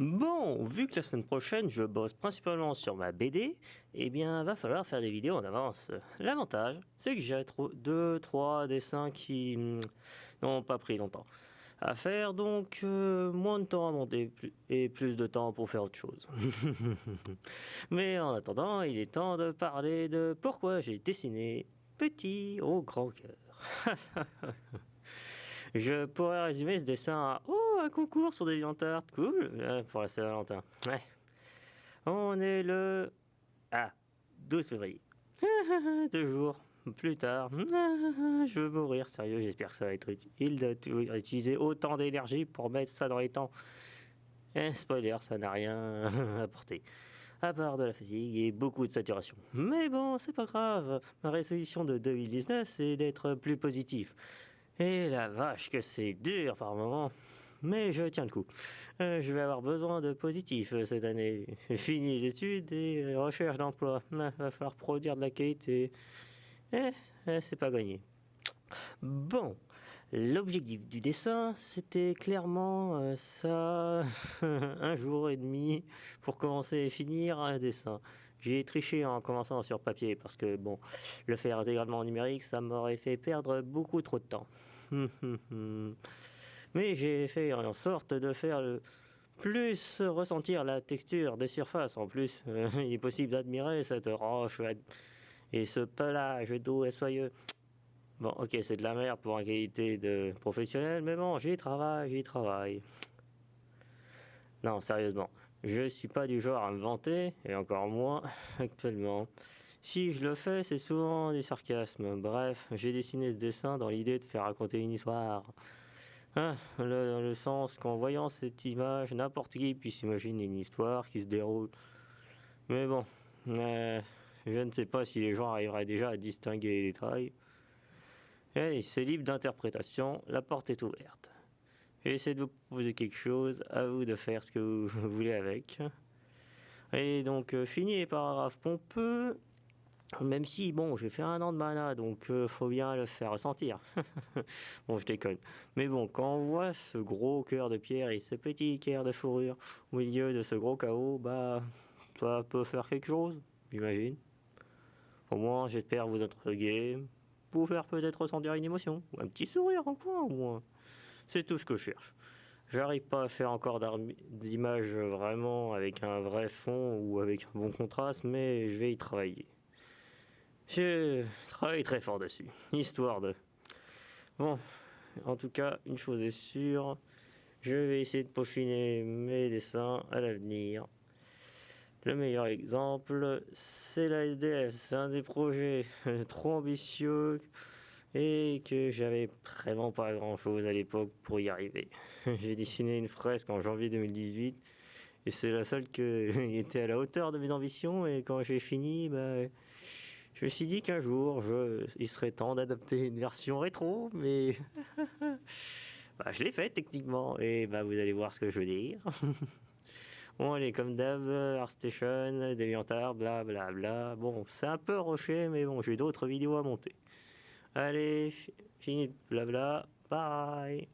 Bon, vu que la semaine prochaine je bosse principalement sur ma BD, eh bien va falloir faire des vidéos en avance. L'avantage, c'est que j'ai 2, 3 dessins qui n'ont pas pris longtemps à faire, donc moins de temps à monter et plus de temps pour faire autre chose. Mais en attendant, il est temps de parler de pourquoi j'ai dessiné petit au grand cœur. Je pourrais résumer ce dessin à oh, un concours sur des DeviantArt, cool, pour la Saint-Valentin. Ouais. On est le 12 février. 2 jours plus tard. Je veux mourir, sérieux, j'espère que ça va être utile d'utiliser autant d'énergie pour mettre ça dans les temps. Spoiler, ça n'a rien apporté. À part de la fatigue et beaucoup de saturation. Mais bon, c'est pas grave. Ma résolution de 2019, c'est d'être plus positif. Et la vache que c'est dur par moment. Mais je tiens le coup. Je vais avoir besoin de positif cette année. Fini les études et recherche d'emploi. Va falloir produire de la qualité. C'est pas gagné. Bon, l'objectif du dessin, c'était clairement ça, 1 jour et demi pour commencer et finir un dessin. J'ai triché en commençant sur papier parce que, bon, le faire intégralement en numérique, ça m'aurait fait perdre beaucoup trop de temps. Mais j'ai fait en sorte de faire le plus ressentir la texture des surfaces. En plus, il est possible d'admirer cette roche et ce pelage d'eau et soyeux. Bon, ok, c'est de la merde pour une qualité de professionnel, mais bon, j'y travaille. Non, sérieusement, je suis pas du genre à me vanter, et encore moins actuellement. Si je le fais, c'est souvent du sarcasme. Bref, j'ai dessiné ce dessin dans l'idée de faire raconter une histoire. Dans le sens qu'en voyant cette image, n'importe qui puisse imaginer une histoire qui se déroule. Mais bon, je ne sais pas si les gens arriveraient déjà à distinguer les détails. Allez, c'est libre d'interprétation, la porte est ouverte. J'essaie de vous proposer quelque chose, à vous de faire ce que vous voulez avec. Et donc, fini les paragraphes pompeux, même si, bon, j'ai fait 1 an de mana, donc faut bien le faire ressentir. Bon, je déconne. Mais bon, quand on voit ce gros cœur de pierre et ce petit cœur de fourrure au milieu de ce gros chaos, bah, ça peut faire quelque chose, j'imagine. Au moins, j'espère vous intriguer, vous faire peut-être ressentir une émotion, ou un petit sourire en coin, au moins. C'est tout ce que je cherche. J'arrive pas à faire encore d'images vraiment avec un vrai fond ou avec un bon contraste, mais je vais y travailler. Je travaille très fort dessus, histoire de... Bon, en tout cas, une chose est sûre, je vais essayer de peaufiner mes dessins à l'avenir. Le meilleur exemple, c'est la SDF, c'est un des projets trop ambitieux et que j'avais vraiment pas grand chose à l'époque pour y arriver. J'ai dessiné une fresque en janvier 2018 et c'est la seule qui était à la hauteur de mes ambitions, et quand j'ai fini, je me suis dit qu'un jour il serait temps d'adopter une version rétro, mais je l'ai fait techniquement et vous allez voir ce que je veux dire. Bon, allez, comme d'hab, ArtStation, DeviantArt, blablabla. Bon, c'est un peu rushé, mais bon, j'ai d'autres vidéos à monter. Allez, fini, blabla, bye.